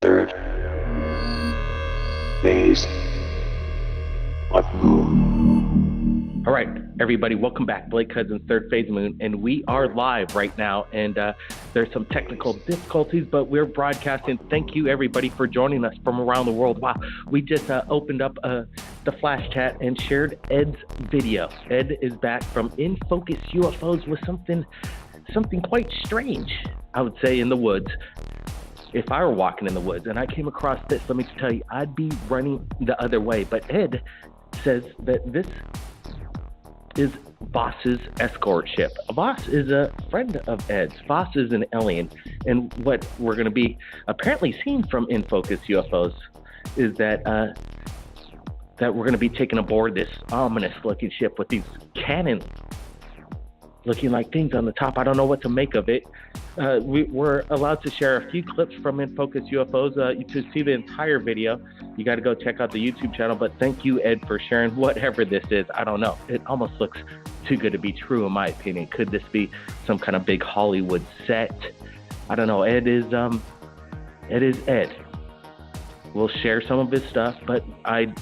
Third phase of moon. All right, everybody, welcome back. Blake Cousins, Third Phase of Moon, and we are live right now. And there's some technical difficulties, but we're broadcasting. Thank you, everybody, for joining us from around the world. Wow, we just opened up the flash chat and shared Ed's video. Ed is back from In Focus UFOs with something quite strange, I would say, in the woods. If I were walking in the woods and I came across this, let me tell you, I'd be running the other way. But Ed says that this is Voss's escort ship. Voss is a friend of Ed's. Voss is an alien. And what we're going to be apparently seeing from In Focus UFOs is that we're going to be taken aboard this ominous-looking ship with these cannons looking like things on the top. I don't know what to make of it. We're allowed to share a few clips from In Focus UFOs. To see the entire video, you got to go check out the YouTube channel. But thank you, Ed, for sharing whatever this is. I don't know. It almost looks too good to be true, in my opinion. Could this be some kind of big Hollywood set? I don't know. Ed is Ed. We'll share some of his stuff, but I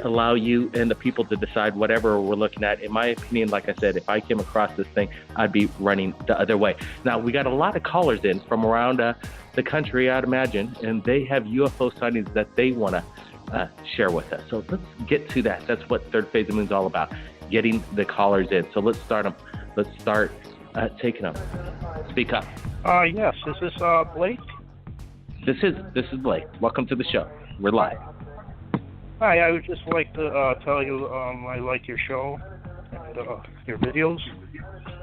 allow you and the people to decide whatever we're looking at. In my opinion, like I said, if I came across this thing, I'd be running the other way. Now, we got a lot of callers in from around the country, I'd imagine, and they have UFO sightings that they want to share with us. So let's get to that. That's what Third Phase of Moon is all about, getting the callers in. So let's start them. Let's start taking them. Speak up. Yes. Is this Blake? This is Blake. Welcome to the show. We're live. Hi, I would just like to tell you I like your show and your videos.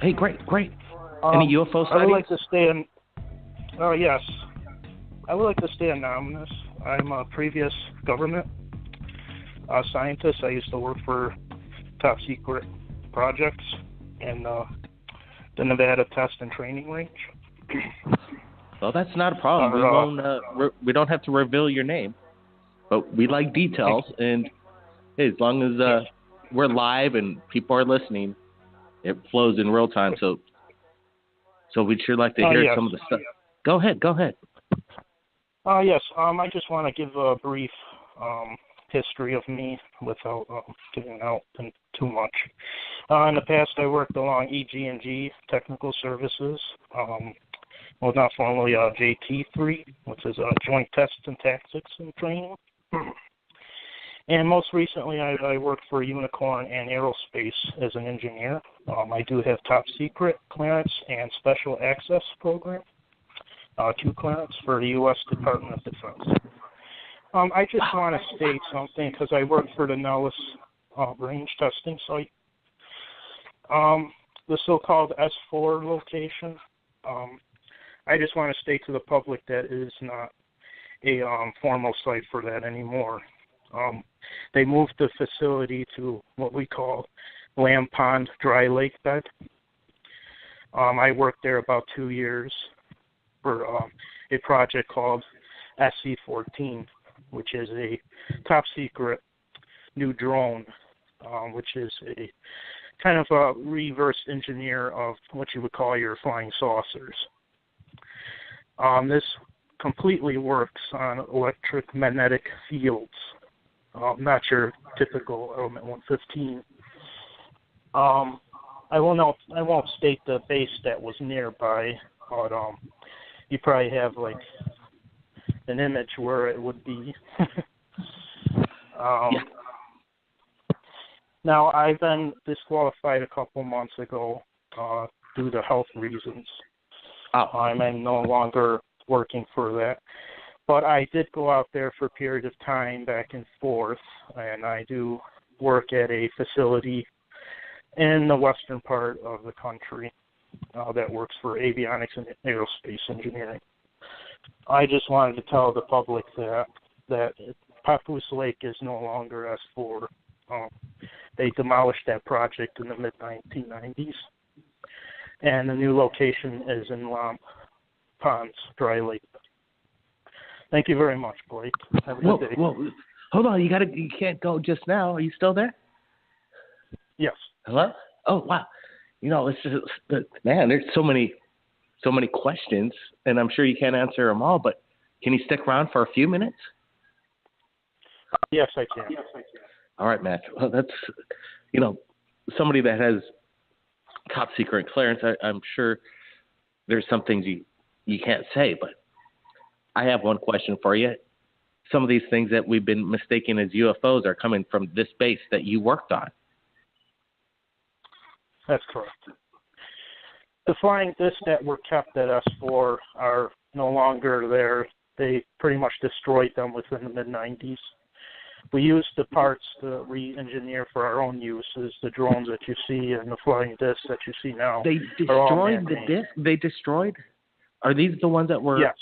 Hey, great. Any UFO sightings? I would like to stay in. Yes. I would like to stay anonymous. I'm a previous government scientist. I used to work for top secret projects in the Nevada Test and Training Range. Well, that's not a problem. We don't have to reveal your name, but we like details. And hey, as long as we're live and people are listening, it flows in real time. So we'd sure like to hear some of the stuff. Go ahead. Yes. I just want to give a brief history of me without getting out too much. In the past, I worked along EG&G Technical Services. Well, not formally JT3, which is Joint Tests and Tactics and Training. And most recently, I worked for Unicorn and Aerospace as an engineer. I do have top secret clearance and special access program, 2 clearance for the U.S. Department of Defense. I just want to state something because I work for the Nellis range testing site. The so-called S4 location. I just want to state to the public that it is not a formal site for that anymore. They moved the facility to what we call Lamb Pond Dry Lake Bed. I worked there about 2 years for a project called SC-14, which is a top secret new drone, which is a kind of a reverse engineer of what you would call your flying saucers. This completely works on electromagnetic fields, not your typical element 115. I won't state the base that was nearby, but you probably have like an image where it would be. Now, I've been disqualified a couple months ago due to health reasons. I'm no longer working for that. But I did go out there for a period of time back and forth, and I do work at a facility in the western part of the country that works for avionics and aerospace engineering. I just wanted to tell the public that Papoose Lake is no longer S4. They demolished that project in the mid-1990s. And the new location is in Lamb Ponds, Dry Lake. Thank you very much, Blake. Have a good day. Whoa. Hold on, you can't go just now. Are you still there? Yes. Hello? Oh, wow. It's just, man, there's so many questions, and I'm sure you can't answer them all, but Can you stick around for a few minutes? Yes, I can. All right, Matt. Well, that's, somebody that has top secret clearance. I'm sure there's some things you can't say, but I have one question for you. Some of these things that we've been mistaken as UFOs are coming from this base that you worked on. That's correct. The flying discs that were kept at S4 are no longer there. They pretty much destroyed them within the mid-90s. We used the parts to re-engineer for our own uses. The drones that you see and the flying discs that you see now. They destroyed the disc? They destroyed? Are these the ones that were... Yes.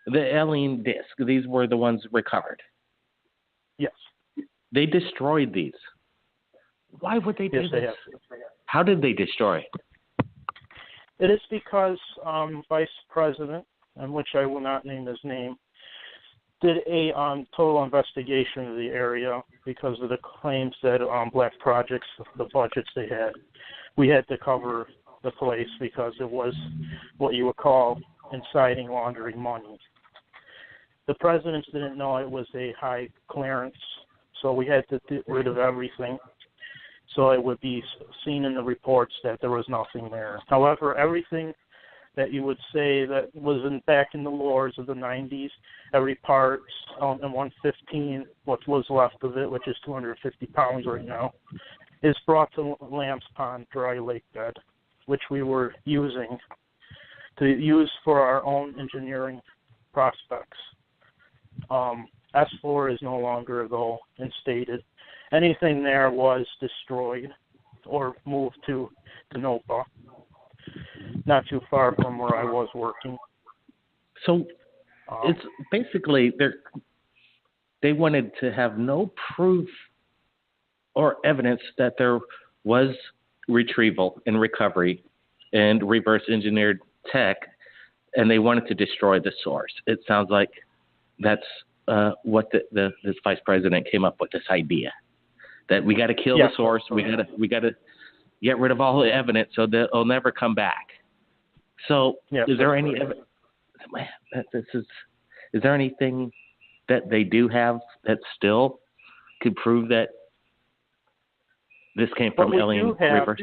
The alien disc, these were the ones recovered? Yes. They destroyed these. Why would they do this? They have. How did they destroy? It is because Vice President, and which I will not name his name, did a total investigation of the area because of the claims that Black Projects, the budgets they had, we had to cover the place because it was what you would call inciting laundering money. The presidents didn't know it was a high clearance, so we had to get rid of everything. So it would be seen in the reports that there was nothing there. However, everything that you would say that was back in the wars of the 90s, every part in 115, what was left of it, which is 250 pounds right now, is brought to Lamb's Pond dry lake bed, which we were using to use for our own engineering prospects. S4 is no longer, though, instated. Anything there was destroyed or moved to Tonopah, not too far from where I was working. So it's basically they wanted to have no proof or evidence that there was retrieval and recovery and reverse engineered tech, and they wanted to destroy the source. It sounds like that's what this vice president came up with, this idea that we got to kill the source. We got to get rid of all the evidence so that it'll never come back. So is there any evidence? Is there anything that they do have that still could prove that this came from alien reverse?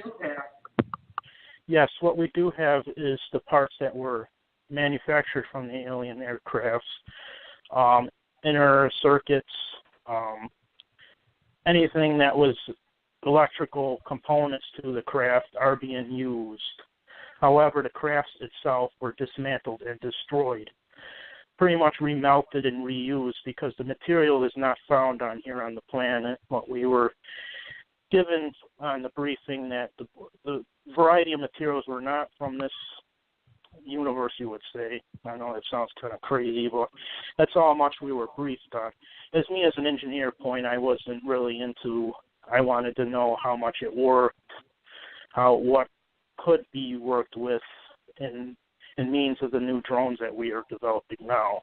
Yes, what we do have is the parts that were manufactured from the alien aircrafts, inner circuits, anything that was electrical components to the craft are being used. However, the crafts itself were dismantled and destroyed, pretty much remelted and reused because the material is not found on here on the planet. What we were given on the briefing that the variety of materials were not from this universe, you would say. I know that sounds kind of crazy, but that's how much we were briefed on. As me as an engineer point, I wasn't really I wanted to know how much it worked, what could be worked with in means of the new drones that we are developing now.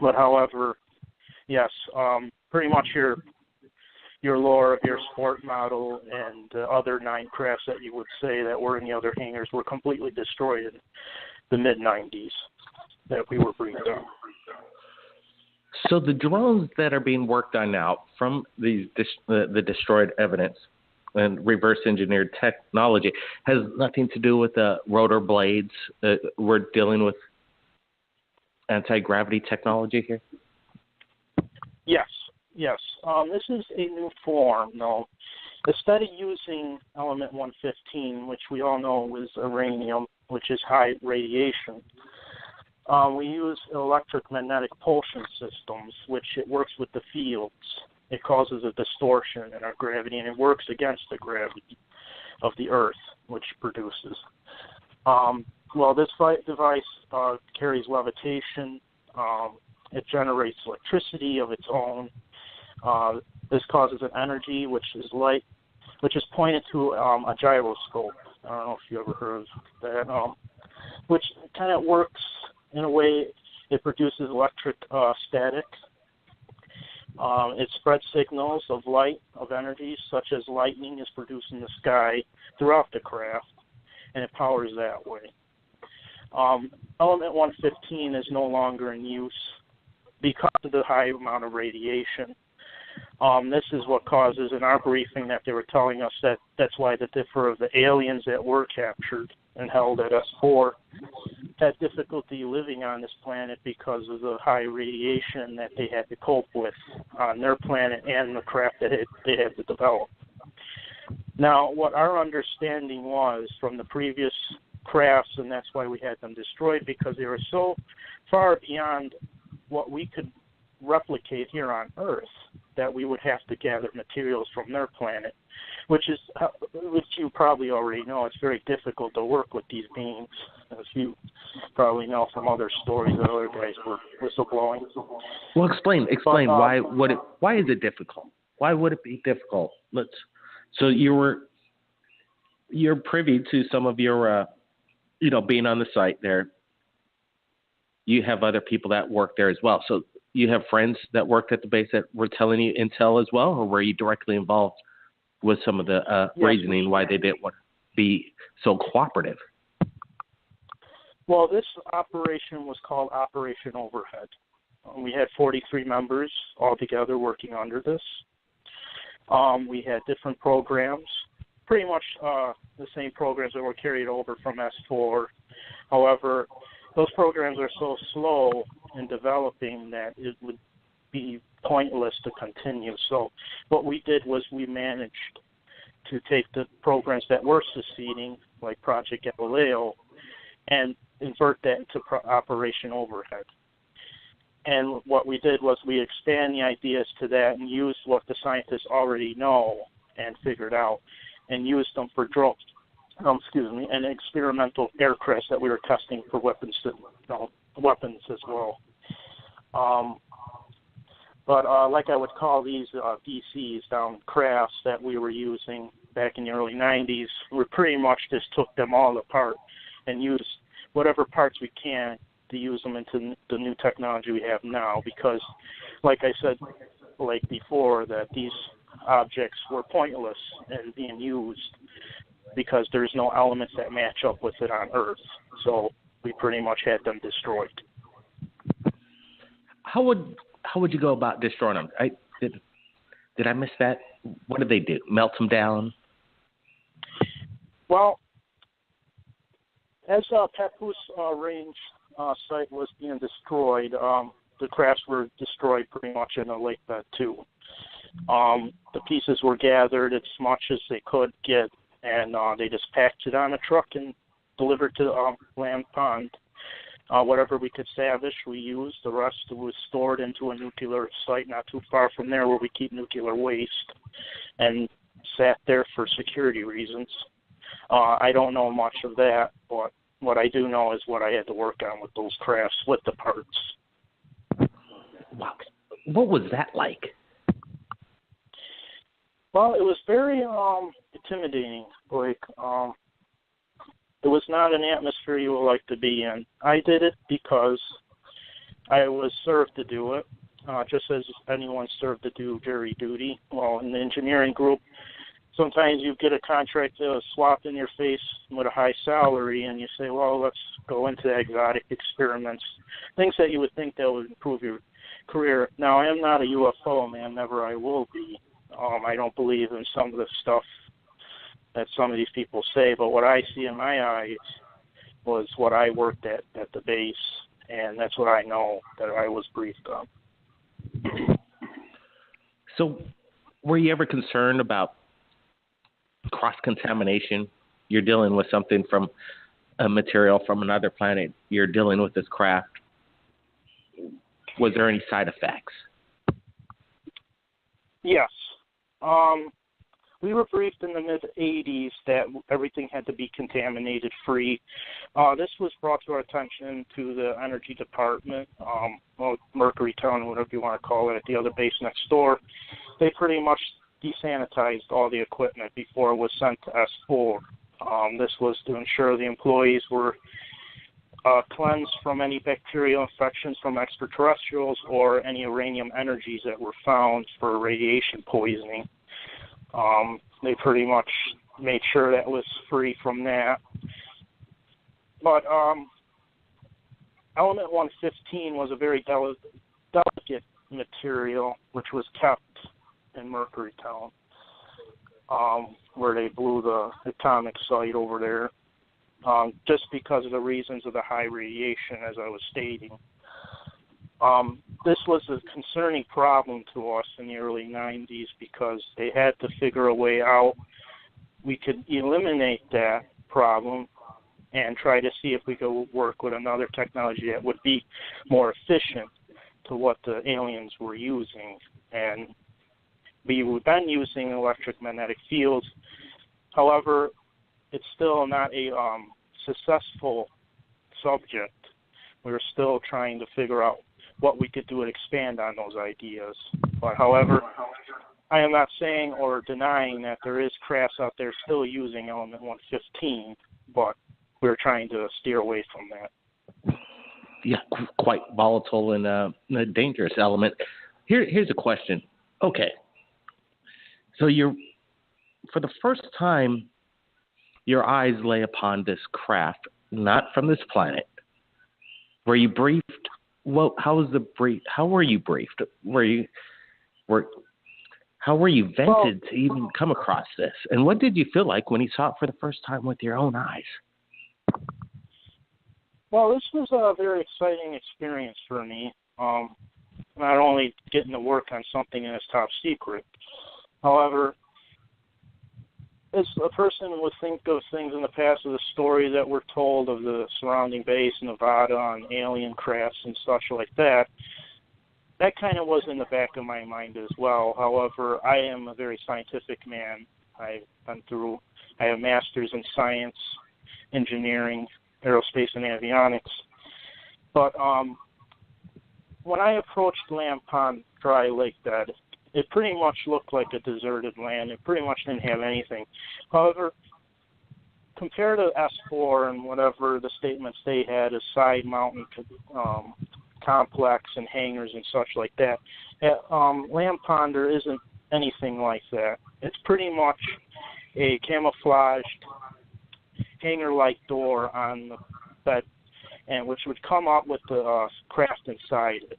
But however, yes, pretty much your lore of your sport model and other 9 crafts that you would say that were in the other hangars were completely destroyed in the mid-90s that we were briefed on. So the drones that are being worked on now from the destroyed evidence and reverse engineered technology has nothing to do with the rotor blades. We're dealing with anti-gravity technology here? Yes. This is a new form, though. Instead of using element 115, which we all know is uranium, which is high radiation, we use electromagnetic pulsion systems, which it works with the fields. It causes a distortion in our gravity, and it works against the gravity of the Earth, which produces. This device carries levitation. It generates electricity of its own. This causes an energy, which is light, which is pointed to a gyroscope. I don't know if you ever heard of that, which kind of works in a way. It produces electric static. It spreads signals of light, of energy, such as lightning is produced in the sky throughout the craft, and it powers that way. Element 115 is no longer in use because of the high amount of radiation. This is what causes, in our briefing that they were telling us, that that's why the aliens that were captured and held at S4 had difficulty living on this planet because of the high radiation that they had to cope with on their planet and the craft that they had to develop. Now, what our understanding was from the previous crafts, and that's why we had them destroyed, because they were so far beyond what we could replicate here on Earth that we would have to gather materials from their planet, which you probably already know. It's very difficult to work with these beings, as you probably know from other stories that other guys were whistleblowing. Well, explain. Why is it difficult? Why would it be difficult? So you're privy to some of your, being on the site there. You have other people that work there as well. So you have friends that worked at the base that were telling you intel as well, or were you directly involved with some of the reasoning why they didn't want to be so cooperative? Well, this operation was called Operation Overhead. We had 43 members all together working under this. We had different programs, pretty much the same programs that were carried over from S4. However, those programs are so slow in developing that it would be pointless to continue. So what we did was we managed to take the programs that were succeeding, like Project Galileo, and invert that into Operation Overhead. And what we did was we expand the ideas to that and used what the scientists already know and figured out, and used them for drones. And experimental aircraft that we were testing for weapons as well. But like I would call these DCs, down crafts that we were using back in the early 90s, we pretty much just took them all apart and used whatever parts we can to use them into the new technology we have now, because, like I said, like before, that these objects were pointless in being used because there's no elements that match up with it on Earth. So we pretty much had them destroyed. How would you go about destroying them? Did I miss that? What did they do? Melt them down? Well, as Papoose Range site was being destroyed, the crafts were destroyed pretty much in a lake bed too. The pieces were gathered as much as they could get, and they just packed it on a truck and delivered to Land Pond. Whatever we could salvage, we used. The rest was stored into a nuclear site not too far from there where we keep nuclear waste, and sat there for security reasons. I don't know much of that, but what I do know is what I had to work on with those crafts, with the parts. Wow. What was that like? Well, it was very intimidating. It was not an atmosphere you would like to be in. I did it because I was served to do it, just as anyone served to do jury duty. Well, in the engineering group, sometimes you get a contract swapped in your face with a high salary, and you say, well, let's go into exotic experiments, things that you would think that would improve your career. Now, I am not a UFO man, never I will be. I don't believe in some of the stuff that some of these people say, but what I see in my eyes was what I worked at the base, and that's what I know that I was briefed on. So were you ever concerned about cross-contamination? You're dealing with something from a material from another planet. You're dealing with this craft. Was there any side effects? Yes. We were briefed in the mid-'80s that everything had to be contaminated free. This was brought to our attention to the Energy Department, Mercury Town, whatever you want to call it, at the other base next door. They pretty much desanitized all the equipment before it was sent to S4. This was to ensure the employees were cleansed from any bacterial infections from extraterrestrials or any uranium energies that were found for radiation poisoning. They pretty much made sure that was free from that. But element 115 was a very delicate material, which was kept in Mercurytown, where they blew the atomic site over there, just because of the reasons of the high radiation, as I was stating. This was a concerning problem to us in the early 90s because they had to figure a way out we could eliminate that problem and try to see if we could work with another technology that would be more efficient to what the aliens were using. And we've been using electromagnetic fields. However, it's still not a successful subject. We're still trying to figure out what we could do and expand on those ideas. But however, I am not saying or denying that there is crafts out there still using element 115, but we're trying to steer away from that. Yeah, quite volatile and a dangerous element. Here's a question. Okay, so for the first time, your eyes lay upon this craft, not from this planet. Were you briefed? Well, how was the brief? How were you briefed? How were you vented to even come across this? And what did you feel like when you saw it for the first time with your own eyes? Well, this was a very exciting experience for me. Not only getting to work on something that's top secret. However, as a person would think of things in the past of the stories that were told of the surrounding base, Nevada, on alien crafts and such like that, that kind of was in the back of my mind as well. However, I am a very scientific man. I have a master's in science, engineering, aerospace, and avionics. But when I approached Lamb Pond Dry Lake Bed, it pretty much looked like a deserted land. It pretty much didn't have anything. However, compared to S4 and whatever the statements they had, a side mountain complex and hangars and such like that, at Lamb Pond there isn't anything like that. It's pretty much a camouflaged hangar-like door on the bed, and which would come up with the craft inside it.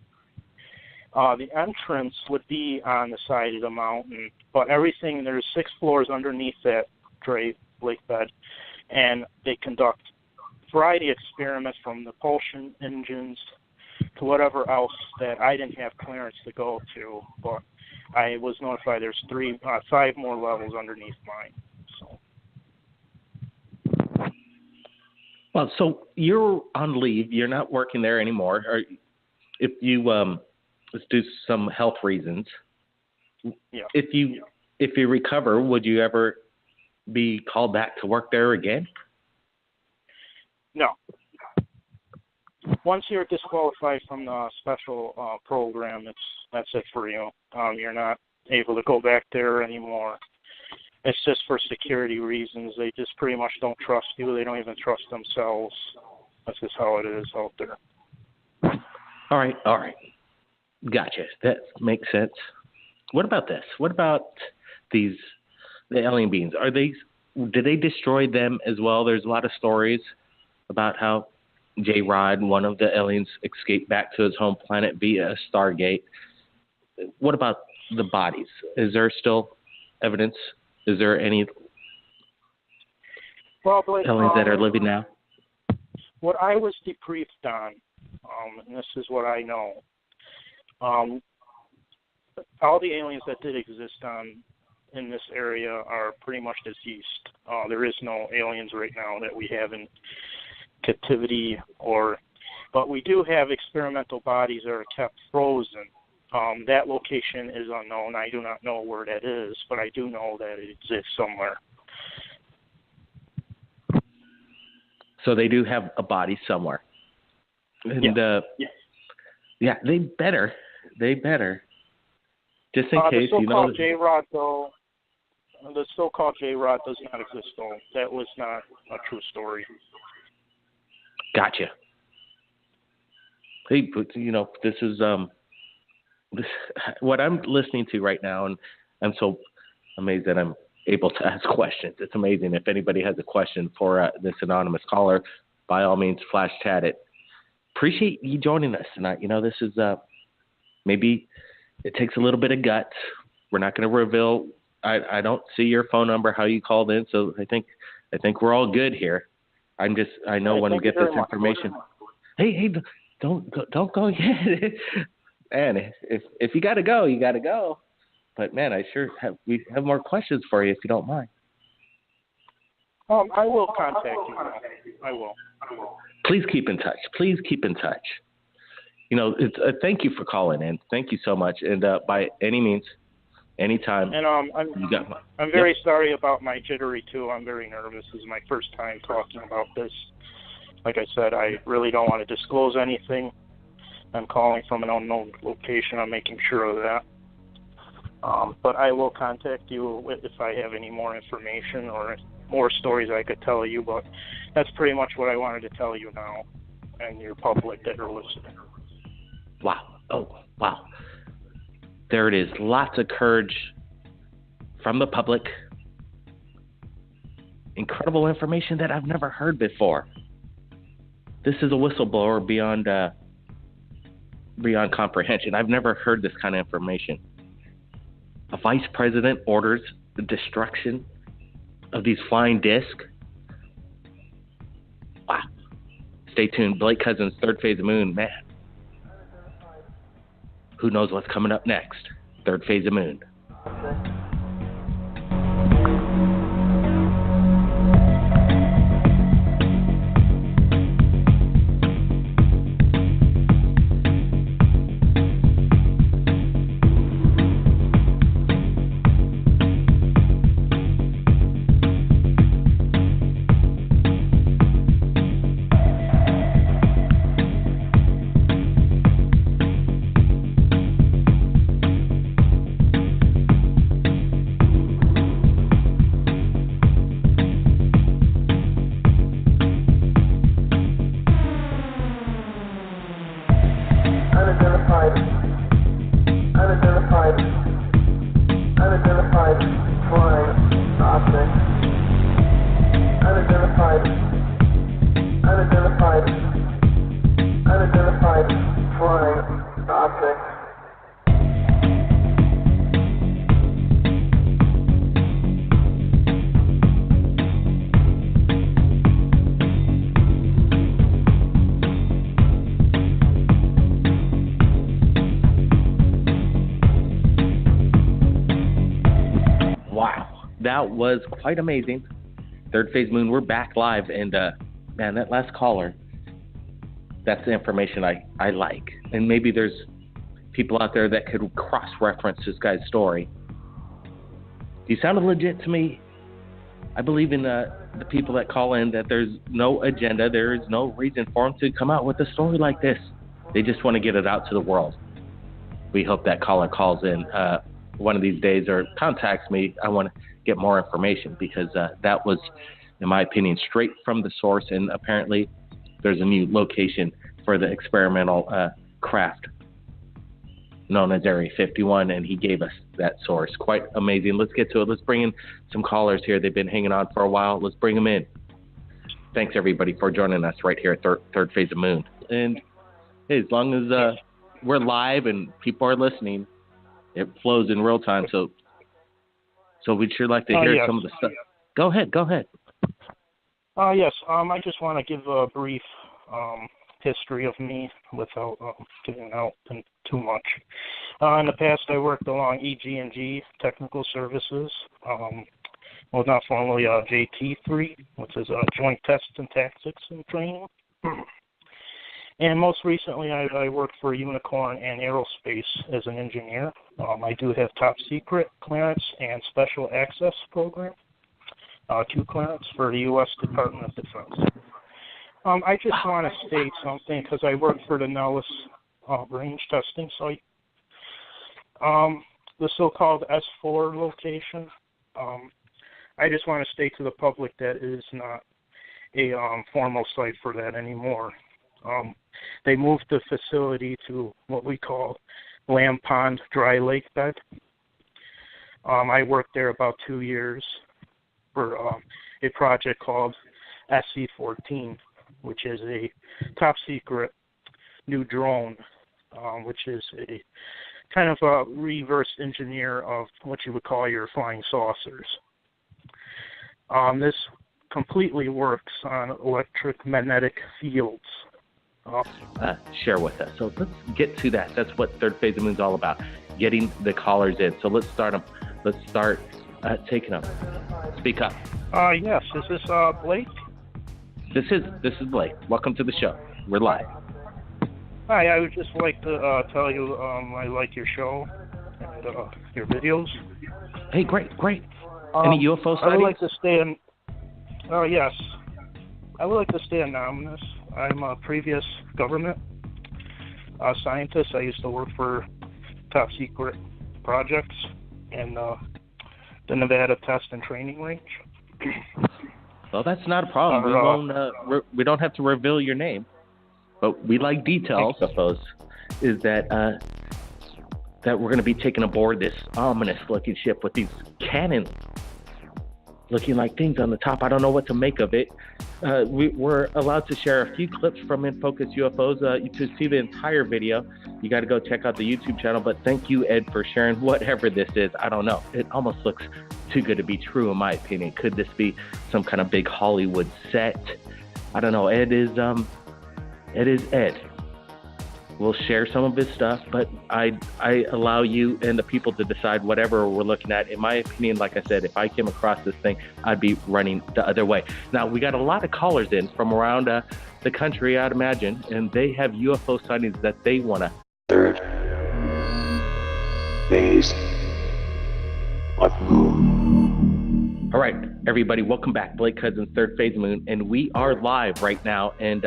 The entrance would be on the side of the mountain, but everything, there's 6 floors underneath that Dry Lake Bed, and they conduct a variety of experiments from the propulsion engines to whatever else that I didn't have clearance to go to, but I was notified there's 5 more levels underneath mine. Well, so you're on leave. You're not working there anymore. Or if you let's do some health reasons. Yeah. If you recover, would you ever be called back to work there again? No. Once you're disqualified from the special program, that's it for you. You're not able to go back there anymore. It's just for security reasons. They just pretty much don't trust you. They don't even trust themselves. That's just how it is out there. All right. Gotcha. That makes sense. What about this? What about the alien beings? Did they destroy them as well? There's a lot of stories about how J-Rod, one of the aliens, escaped back to his home planet via a Stargate. What about the bodies? Is there still evidence? Is there any aliens that are living now? What I was debriefed on, and this is what I know, all the aliens that did exist in this area are pretty much deceased. There is no aliens right now that we have in captivity, but we do have experimental bodies that are kept frozen. That location is unknown. I do not know where that is, but I do know that it exists somewhere. So they do have a body somewhere. And, yeah, they better. Just in case, the so-called J-Rod, though, the so-called J-Rod does not exist, though. That was not a true story. Gotcha. Hey, this is what I'm listening to right now, and I'm so amazed that I'm able to ask questions. It's amazing. If anybody has a question for this anonymous caller, by all means, flash chat it. appreciate you joining us tonight. This is maybe it takes a little bit of guts. We're not going to reveal. I don't see your phone number, how you called in, so I think we're all good here. I know when we get this information. Hey, don't go yet. Man, if you got to go, you got to go. But man, we have more questions for you if you don't mind. I will contact you. I will. Please keep in touch. It's thank you for calling in. Thank you so much. And by any means, anytime. And I'm very sorry about my jittery too. I'm very nervous. This is my first time talking about this. Like I said, I really don't want to disclose anything. I'm calling from an unknown location. I'm making sure of that. But I will contact you if I have any more information or more stories I could tell you. But that's pretty much what I wanted to tell you now and your public that are listening. Wow. Oh, wow. There it is. Lots of courage from the public. Incredible information that I've never heard before. This is a whistleblower beyond comprehension. I've never heard this kind of information. A vice president orders the destruction of these flying discs. Wow. Stay tuned. Blake Cousins, Third Phase of Moon. Man. Who knows what's coming up next? Third Phase of Moon. That was quite amazing. Third Phase Moon, we're back live, and man, that last caller, that's the information I like. And maybe there's people out there that could cross-reference this guy's story. He sounded legit to me. I believe in the people that call in that there's no agenda, there is no reason for them to come out with a story like this. They just want to get it out to the world. We hope that caller calls in one of these days or contacts me. I want to get more information because that was, in my opinion, straight from the source. And apparently there's a new location for the experimental craft known as Area 51, and he gave us that source. Quite amazing. Let's get to it. Let's bring in some callers here. They've been hanging on for a while. Let's bring them in. Thanks, everybody, for joining us right here at Third Phase of Moon. And hey, as long as we're live and people are listening, it flows in real time. So we'd sure like to hear some of the stuff. Go ahead. Yes. I just want to give a brief history of me without getting out too much. In the past, I worked along EG&G Technical Services, well, not formally JT3, which is Joint Test and Tactics and Training. And most recently, I worked for Unicorn and Aerospace as an engineer. I do have top secret clearance and special access program, Q clearance for the U.S. Department of Defense. I just want to state something because I work for the Nellis range testing site. The so-called S4 location, I just want to state to the public that it is not a formal site for that anymore. They moved the facility to what we call Lamb Pond Dry Lake Bed. I worked there about 2 years for a project called SC-14, which is a top secret new drone, which is a kind of a reverse engineer of what you would call your flying saucers. This completely works on electromagnetic fields. Share with us. So let's get to that. That's what Third Phase of Moon's all about, getting the callers in. So let's start them. Let's start taking them. Speak up. Yes. Is this Blake? This is Blake. Welcome to the show. We're live. Hi. I would just like to tell you I like your show and your videos. Hey, great. Any UFO sightings? I would like to stay in. Yes. I would like to stay anonymous. I'm a previous government scientist. I used to work for top secret projects in the Nevada Test and Training Range. Well, that's not a problem. We don't have to reveal your name, but we like details. I suppose is that that we're going to be taking aboard this ominous-looking ship with these cannons looking like things on the top. I don't know what to make of it. We're allowed to share a few clips from In Focus UFOs. To see the entire video, you got to go check out the YouTube channel. But thank you, Ed, for sharing whatever this is. I don't know. It almost looks too good to be true, in my opinion. Could this be some kind of big Hollywood set? I don't know. Ed is Ed. We'll share some of his stuff, but I allow you and the people to decide whatever we're looking at. In my opinion, like I said, if I came across this thing, I'd be running the other way. Now, we got a lot of callers in from around the country, I'd imagine, and they have UFO sightings that they want to. Third phase of moon. All right, everybody, welcome back. Blake Cousins, Third Phase of Moon, and we are live right now, and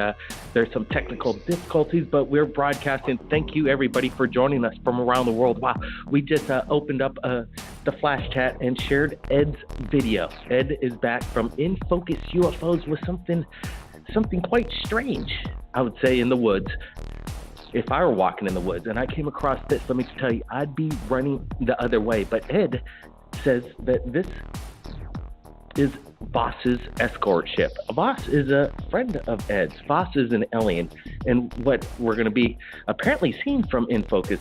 there's some technical difficulties, but we're broadcasting. Thank you, everybody, for joining us from around the world. Wow, we just opened up the flash chat and shared Ed's video. Ed is back from In Focus UFOs with something quite strange, I would say, in the woods. If I were walking in the woods and I came across this, let me tell you, I'd be running the other way. But Ed says that this is Voss's escort ship. Voss is a friend of Ed's. Voss is an alien, and what we're going to be apparently seeing from In Focus